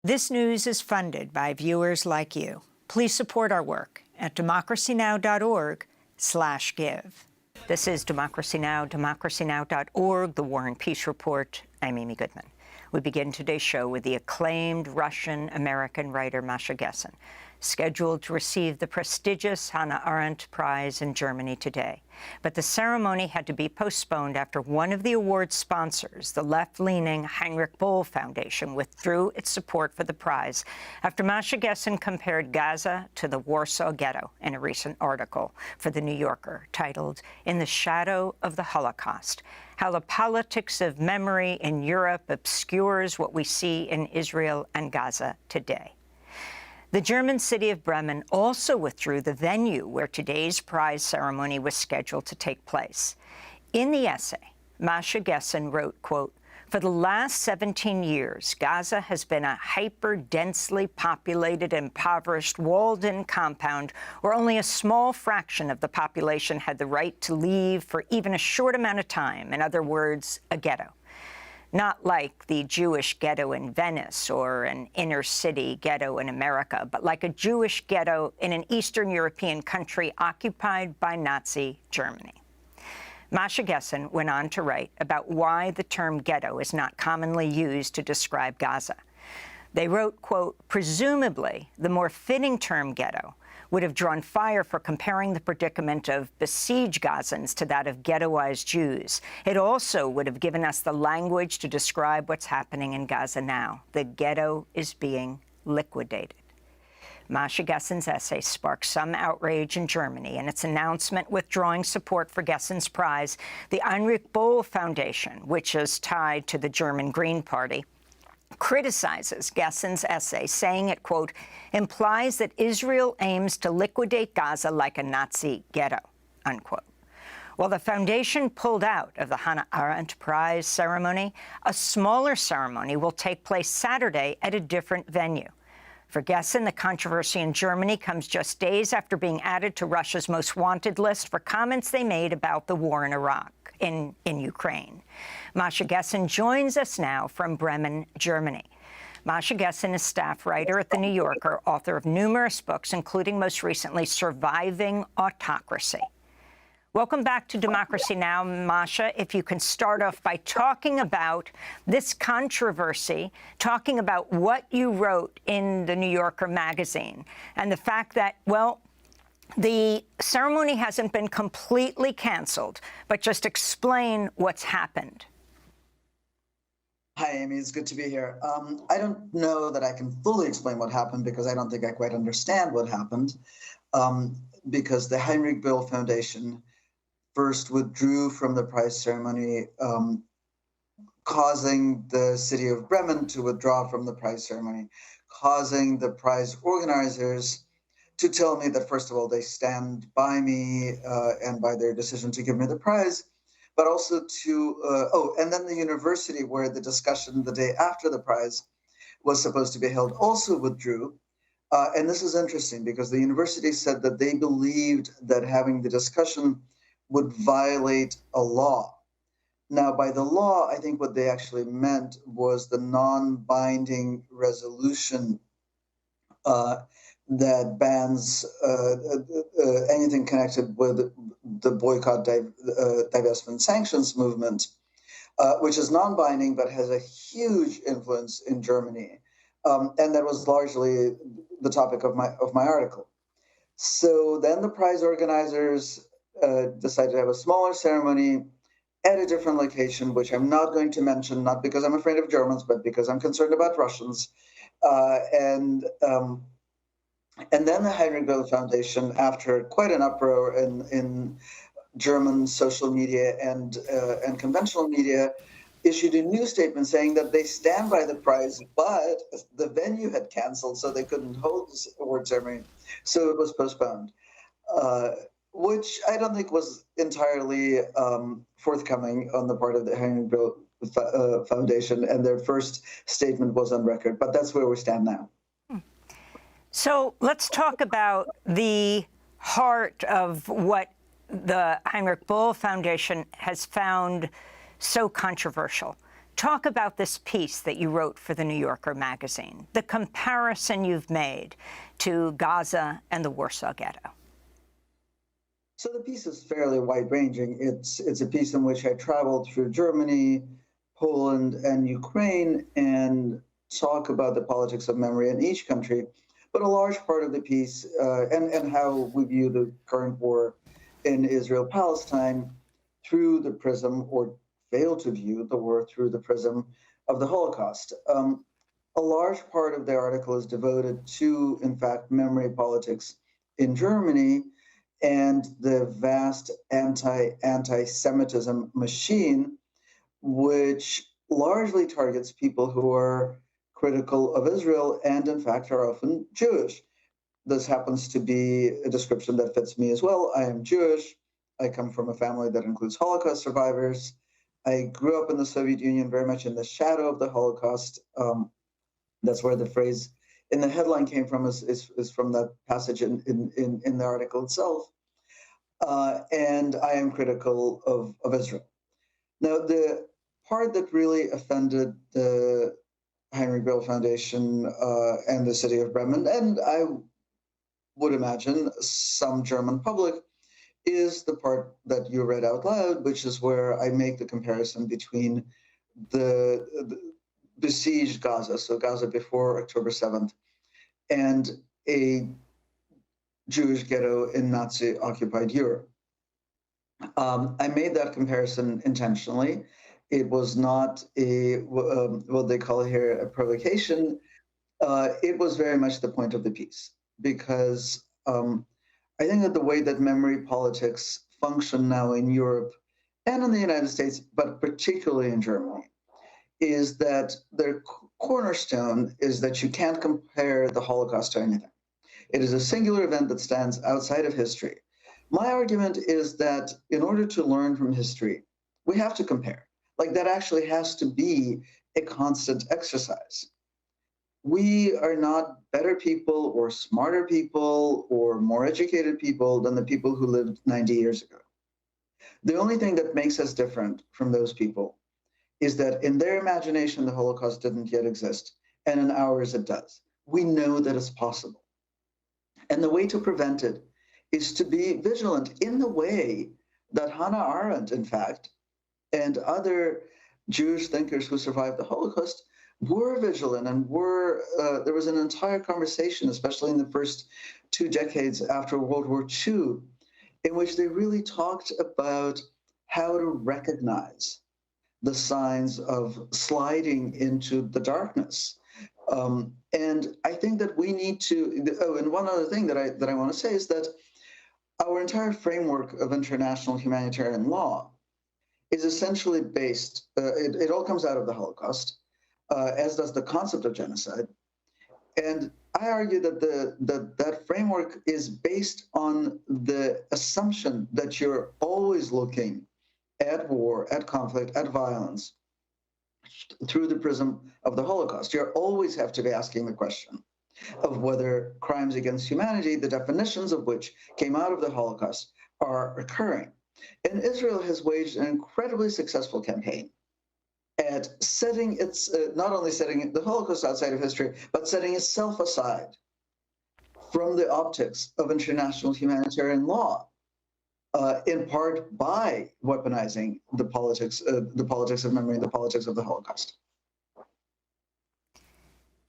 This news is funded by viewers like you. Please support our work at democracynow.org/give. This is Democracy Now!, democracynow.org, the War and Peace Report. I'm Amy Goodman. We begin today's show with the acclaimed Russian-American writer Машей Гессен, scheduled to receive the prestigious Hannah Arendт Prize in Germany today. But the ceremony had to be postponed after one of the award sponsors, the left-leaning Heinrich Böll Foundation, withdrew its support for the prize after Машей Gessен compared Gaza to the Warsaw Ghetto in a recent article for The New Yorker titled, "In the Shadow of the Holocaust, How the Politics of Memory in Europe Obscures What We See in Israel and Gaza Today." The German city of Bremen also withdrew the venue where today's prize ceremony was scheduled to take place. In the essay, Машей Gessен wrote, quote, "For the last 17 years, Gaza has been a hyper-densely populated, impoverished, walled-in compound where only a small fraction of the population had the right to leave for even a short amount of time. In other words, a ghetto. Not like the Jewish ghetto in Venice or an inner-city ghetto in America, but like a Jewish ghetto in an Eastern European country occupied by Nazi Germany." Машей Gessен went on to write about why the term ghetto is not commonly used to describe Gaza. They wrote, quote, "Presumably, the more fitting term ghetto would have drawn fire for comparing the predicament of besieged Gazans to that of ghettoized Jews. It also would have given us the language to describe what's happening in Gaza now. The ghetto is being liquidated." Машей Gessen's essay sparked some outrage in Germany, and its announcement withdrawing support for Gessen's prize, the Heinrich Böll Foundation, which is tied to the German Green Party, criticizes Gessen's essay, saying it, quote, "implies that Israel aims to liquidate Gaza like a Nazi ghetto," unquote. While the foundation pulled out of the Hannah Arendт Prize ceremony, a smaller ceremony will take place Saturday at a different venue. For Gessен, the controversy in Germany comes just days after being added to Russia's most wanted list for comments they made about the war in Ukraine. Машей Gessен joins us now from Bremen, Germany. Машей Gessен is staff writer at The New Yorker, author of numerous books, including most recently Surviving Autocracy. Welcome back to Democracy Now!, Masha. If you can start off by talking about this controversy, talking about what you wrote in The New Yorker magazine, and the fact that, well, the ceremony hasn't been completely canceled, but just explain what's happened. Hi, Amy. It's good to be here. I don't know that I can fully explain what happened because I don't think I quite understand what happened, because the Heinrich Böll Foundation first withdrew from the prize ceremony, causing the city of Bremen to withdraw from the prize ceremony, causing the prize organizers to tell me that, first of all, they stand by me and by their decision to give me the prize, but also to, and then the university where the discussion the day after the prize was supposed to be held also withdrew. And this is interesting because the university said that they believed that having the discussion would violate a law. Now, by the law, I think what they actually meant was the non-binding resolution that bans anything connected with the boycott, divestment, sanctions movement, which is non-binding but has a huge influence in Germany, and that was largely the topic of my article. So then the prize organizers decided to have a smaller ceremony at a different location, which I'm not going to mention, not because I'm afraid of Germans, but because I'm concerned about Russians. And then the Heinrich Böll Foundation, after quite an uproar in German social media and conventional media, issued a new statement saying that they stand by the prize, but the venue had canceled, so they couldn't hold this award ceremony, so it was postponed, which I don't think was entirely forthcoming on the part of the Heinrich Böll Foundation, and their first statement was on record, but that's where we stand now. So let's talk about the heart of what the Heinrich Böll Foundation has found so controversial. Talk about this piece that you wrote for the New Yorker magazine, the comparison you've made to Gaza and the Warsaw Ghetto. So the piece is fairly wide-ranging. It's a piece in which I traveled through Germany, Poland, and Ukraine and talk about the politics of memory in each country. But a large part of the piece and how we view the current war in Israel-Palestine through the prism, or fail to view the war through the prism of the Holocaust. A large part of the article is devoted to, in fact, memory politics in Germany and the vast anti-Semitism machine, which largely targets people who are critical of Israel and, in fact, are often Jewish. This happens to be a description that fits me as well. I am Jewish. I come from a family that includes Holocaust survivors. I grew up in the Soviet Union, very much in the shadow of the Holocaust. That's where the phrase in the headline came from, is from that passage in the article itself. And I am critical of Israel. Now, the part that really offended the Heinrich Böll Foundation and the city of Bremen, and I would imagine some German public, is the part that you read out loud, which is where I make the comparison between the besieged Gaza, so Gaza before October 7th, and a Jewish ghetto in Nazi-occupied Europe. I made that comparison intentionally. It was not what they call here a provocation. It was very much the point of the piece, because I think that the way that memory politics function now in Europe and in the United States, but particularly in Germany, is that their cornerstone is that you can't compare the Holocaust to anything. It is a singular event that stands outside of history. My argument is that in order to learn from history, we have to compare. Like, that actually has to be a constant exercise. We are not better people or smarter people or more educated people than the people who lived 90 years ago. The only thing that makes us different from those people is that in their imagination, the Holocaust didn't yet exist, and in ours it does. We know that it's possible. And the way to prevent it is to be vigilant in the way that Hannah Arendt, in fact, and other Jewish thinkers who survived the Holocaust were vigilant, and there was an entire conversation, especially in the first 2 decades after World War II, in which they really talked about how to recognize the signs of sliding into the darkness. And I think that we need to, and one other thing that I want to say is that our entire framework of international humanitarian law is essentially based, it all comes out of the Holocaust, as does the concept of genocide. And I argue that that framework is based on the assumption that you're always looking at war, at conflict, at violence through the prism of the Holocaust. You always have to be asking the question of whether crimes against humanity, the definitions of which came out of the Holocaust, are occurring. And Israel has waged an incredibly successful campaign at setting its, not only setting the Holocaust outside of history, but setting itself aside from the optics of international humanitarian law, in part by weaponizing the politics of memory and the politics of the Holocaust.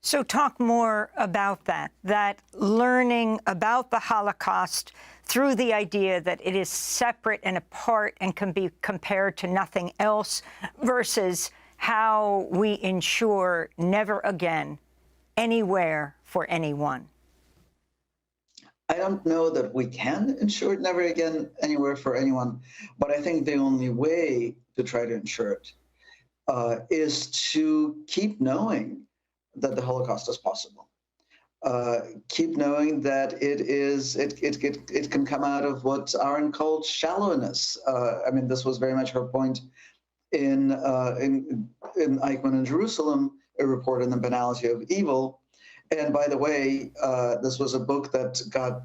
So talk more about that learning about the Holocaust through the idea that it is separate and apart and can be compared to nothing else, versus how we ensure never again, anywhere for anyone. I don't know that we can ensure it never again, anywhere for anyone, but I think the only way to try to ensure it is to keep knowing that the Holocaust is possible. Keep knowing that it can come out of what Arendt called shallowness. I mean, this was very much her point in Eichmann in Jerusalem, a report on the banality of evil. And by the way, this was a book that got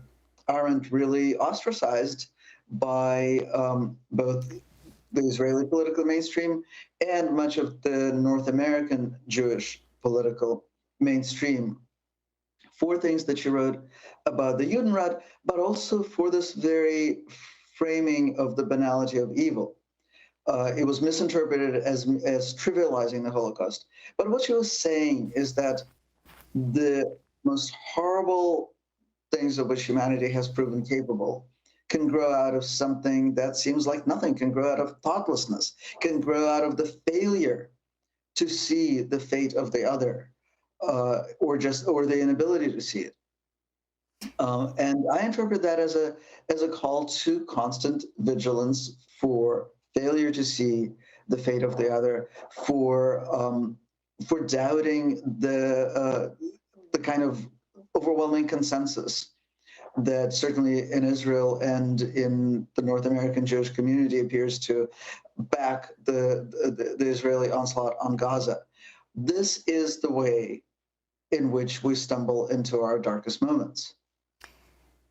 Arendt really ostracized by both the Israeli political mainstream and much of the North American Jewish political mainstream for things that she wrote about the Judenrat, but also for this very framing of the banality of evil. It was misinterpreted as trivializing the Holocaust. But what she was saying is that the most horrible things of which humanity has proven capable can grow out of something that seems like nothing, can grow out of thoughtlessness, can grow out of the failure to see the fate of the other, or the inability to see it. And I interpret that as a call to constant vigilance for failure to see the fate of the other, for doubting the kind of overwhelming consensus that certainly in Israel and in the North American Jewish community appears to back the Israeli onslaught on Gaza. This is the way in which we stumble into our darkest moments.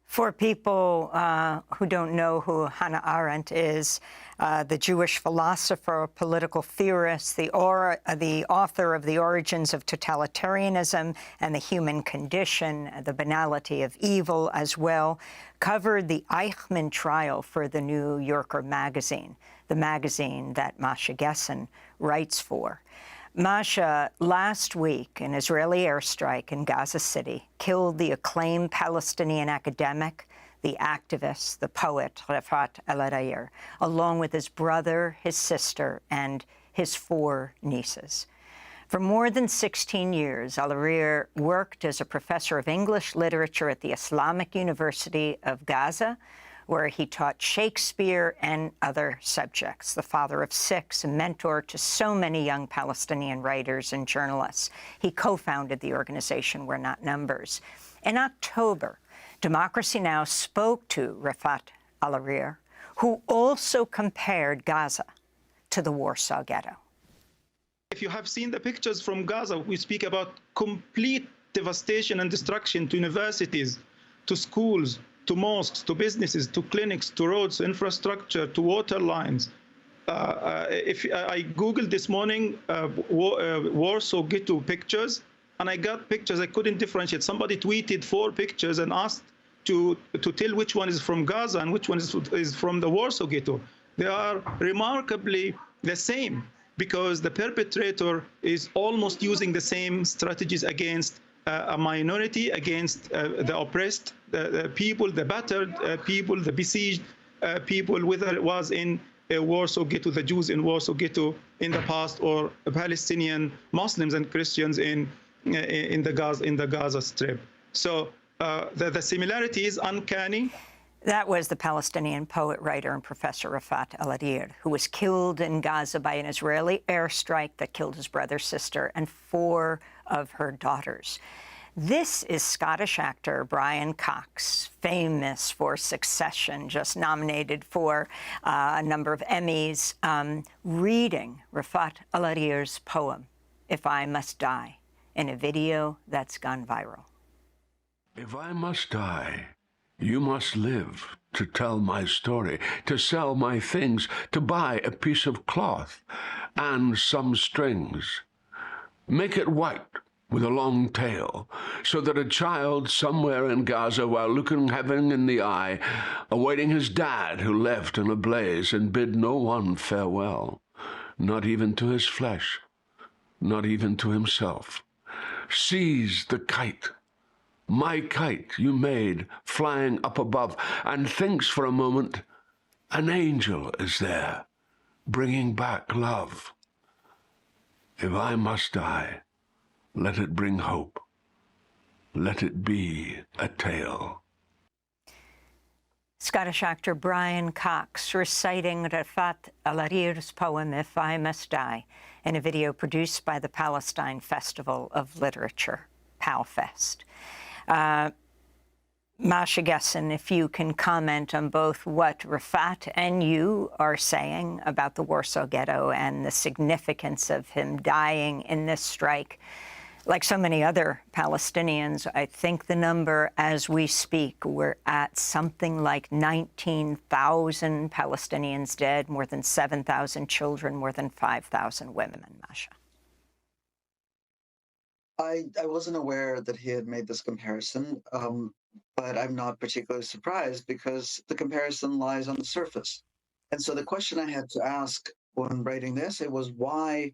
For people who don't know who Hannah Arendt is, the Jewish philosopher, political theorist, the author of The Origins of Totalitarianism and the Human Condition, The Banality of Evil as well, covered the Eichmann trial for the New Yorker magazine, the magazine that Машей Gessен writes for. Masha, last week, an Israeli airstrike in Gaza City killed the acclaimed Palestinian academic, the activist, the poet, Rafat al-Yair, along with his brother, his sister, and his 4 nieces. For more than 16 years, al-Yair worked as a professor of English literature at the Islamic University of Gaza, where he taught Shakespeare and other subjects. The father of 6, a mentor to so many young Palestinian writers and journalists. He co-founded the organization We're Not Numbers. In October, Democracy Now! Spoke to Rafat al-Yair, who also compared Gaza to the Warsaw Ghetto. If you have seen the pictures from Gaza, we speak about complete devastation and destruction to universities, to schools, to mosques, to businesses, to clinics, to roads, infrastructure, to water lines. If I Googled this morning Warsaw Ghetto pictures, and I got pictures I couldn't differentiate. Somebody tweeted 4 pictures and asked to tell which one is from Gaza and which one is from the Warsaw Ghetto. They are remarkably the same, because the perpetrator is almost using the same strategies against a minority, against the oppressed the people, the battered people, the besieged people, whether it was in Warsaw Ghetto, the Jews in Warsaw Ghetto in the past, or Palestinian Muslims and Christians in the Gaza Strip. So the similarity is uncanny. That was the Palestinian poet, writer, and professor Rafat al-Yair, who was killed in Gaza by an Israeli airstrike that killed his brother, sister, and 4 of her daughters. This is Scottish actor Brian Cox, famous for Succession, just nominated for a number of Emmys, reading Rafat al-Yair's poem, If I Must Die, in a video that's gone viral. If I must die, you must live to tell my story, to sell my things, to buy a piece of cloth and some strings. Make it white with a long tail, so that a child somewhere in Gaza, while looking heaven in the eye, awaiting his dad who left in a blaze and bid no one farewell, not even to his flesh, not even to himself, sees the kite, my kite you made, flying up above, and thinks for a moment an angel is there, bringing back love. If I must die, let it bring hope. Let it be a tale. Scottish actor Brian Cox reciting Rafat al-Yair's poem, If I Must Die, in a video produced by the Palestine Festival of Literature, PalFest. Машей Gessен, if you can comment on both what Rafat and you are saying about the Warsaw Ghetto and the significance of him dying in this strike, Like so many other Palestinians, I think the number as we speak, we're at something like 19,000 Palestinians dead, more than 7,000 children, more than 5,000 women, Masha. I wasn't aware that he had made this comparison, but I'm not particularly surprised because the comparison lies on the surface. And so the question I had to ask when writing the essay was why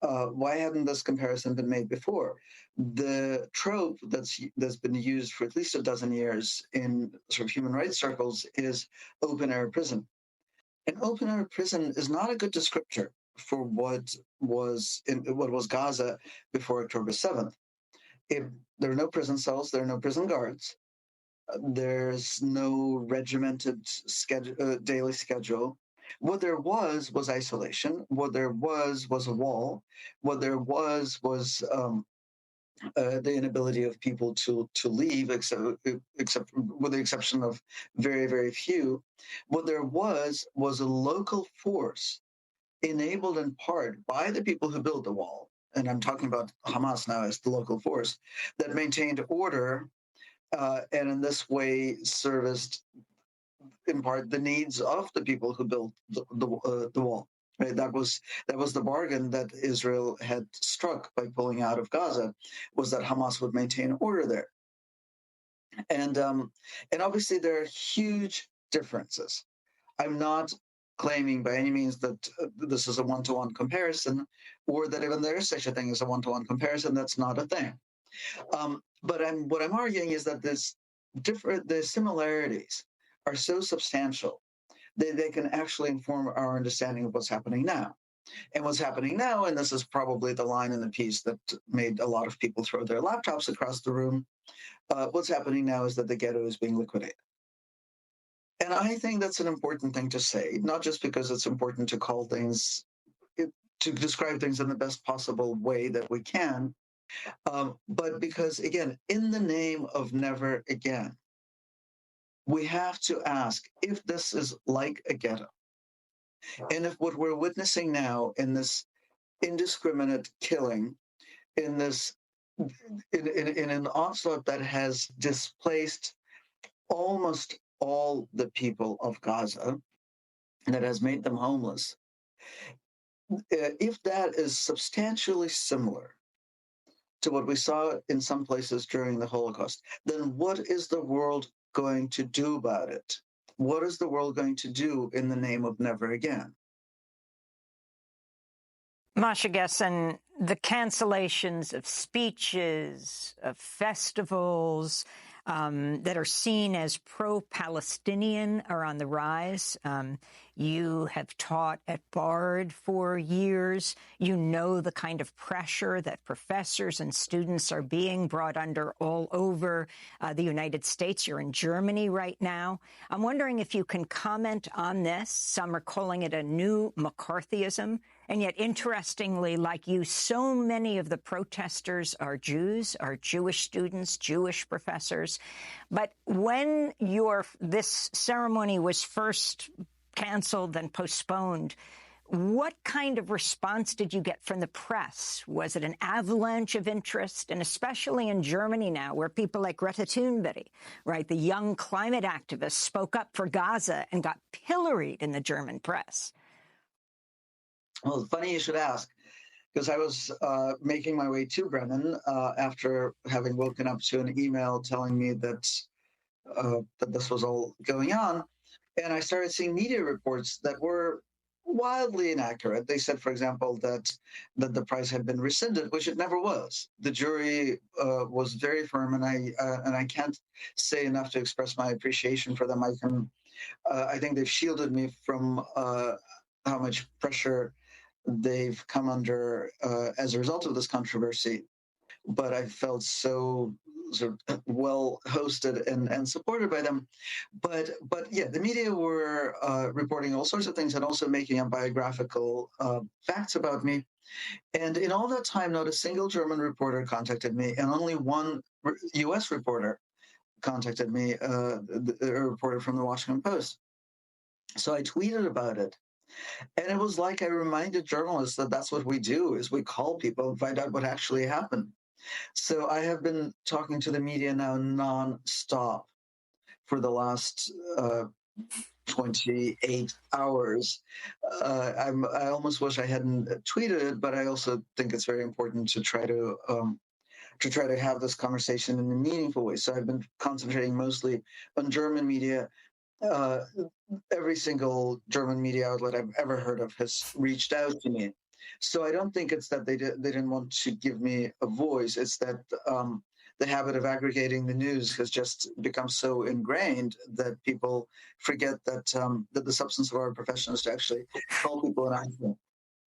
hadn't this comparison been made before? The trope that's been used for at least a dozen years in sort of human rights circles is open air prison. And open air prison is not a good descriptor for what was Gaza before October 7th. There are no prison cells, there are no prison guards, there's no regimented daily schedule. What there was isolation. What there was a wall. What there was the inability of people to leave, except with the exception of very, very few. What there was a local force enabled in part by the people who built the wall. And I'm talking about Hamas now as the local force that maintained order and in this way serviced in part the needs of the people who built the wall. Right? That was the bargain that Israel had struck by pulling out of Gaza, was that Hamas would maintain order there. And obviously there are huge differences. I'm not claiming by any means that this is a one-to-one comparison, or that even there is such a thing as a one-to-one comparison. That's not a thing. But what I'm arguing is that the similarities are so substantial that they can actually inform our understanding of what's happening now. And what's happening now, and this is probably the line in the piece that made a lot of people throw their laptops across the room, what's happening now is that the ghetto is being liquidated. And I think that's an important thing to say, not just because it's important to call things, to describe things in the best possible way that we can, but because, again, in the name of never again, we have to ask if this is like a ghetto, and if what we're witnessing now in this indiscriminate killing, in an onslaught that has displaced almost all the people of Gaza, that has made them homeless, if that is substantially similar to what we saw in some places during the Holocaust, then what is the world going to do about it? What is the world going to do in the name of never again? Masha Gessен, the cancellations of speeches, of festivals that are seen as pro-Palestinian are on the rise. You have taught at Bard for years. You know the kind of pressure that professors and students are being brought under all over the United States. You're in Germany right now. I'm wondering if you can comment on this. Some are calling it a new McCarthyism. And yet, interestingly, like you, so many of the protesters are Jews, are Jewish students, Jewish professors. But when this ceremony was first canceled and postponed, what kind of response did you get from the press? Was it an avalanche of interest? And especially in Germany now, where people like Greta Thunberg, right, the young climate activist, spoke up for Gaza and got pilloried in the German press. Well, it's funny you should ask, because I was making my way to Bremen after having woken up to an email telling me that this was all going on. And I started seeing media reports that were wildly inaccurate. They said, for example, that the prize had been rescinded, which it never was. The jury was very firm, and I can't say enough to express my appreciation for them. I think they've shielded me from how much pressure they've come under as a result of this controversy. But I felt so sort of well hosted and supported by them. But yeah, the media were reporting all sorts of things and also making up biographical facts about me. And in all that time, not a single German reporter contacted me, and only one U.S. reporter contacted me, a reporter from the Washington Post. So I tweeted about it. And it was like I reminded journalists that that's what we do, is we call people and find out what actually happened. So I have been talking to the media now non-stop for the last 28 hours. I almost wish I hadn't tweeted it, but I also think it's very important to try to have this conversation in a meaningful way. So I've been concentrating mostly on German media. Every single German media outlet I've ever heard of has reached out to me. So I don't think it's that they didn't want to give me a voice. It's that the habit of aggregating the news has just become so ingrained that people forget that that the substance of our profession is to actually call people and ask them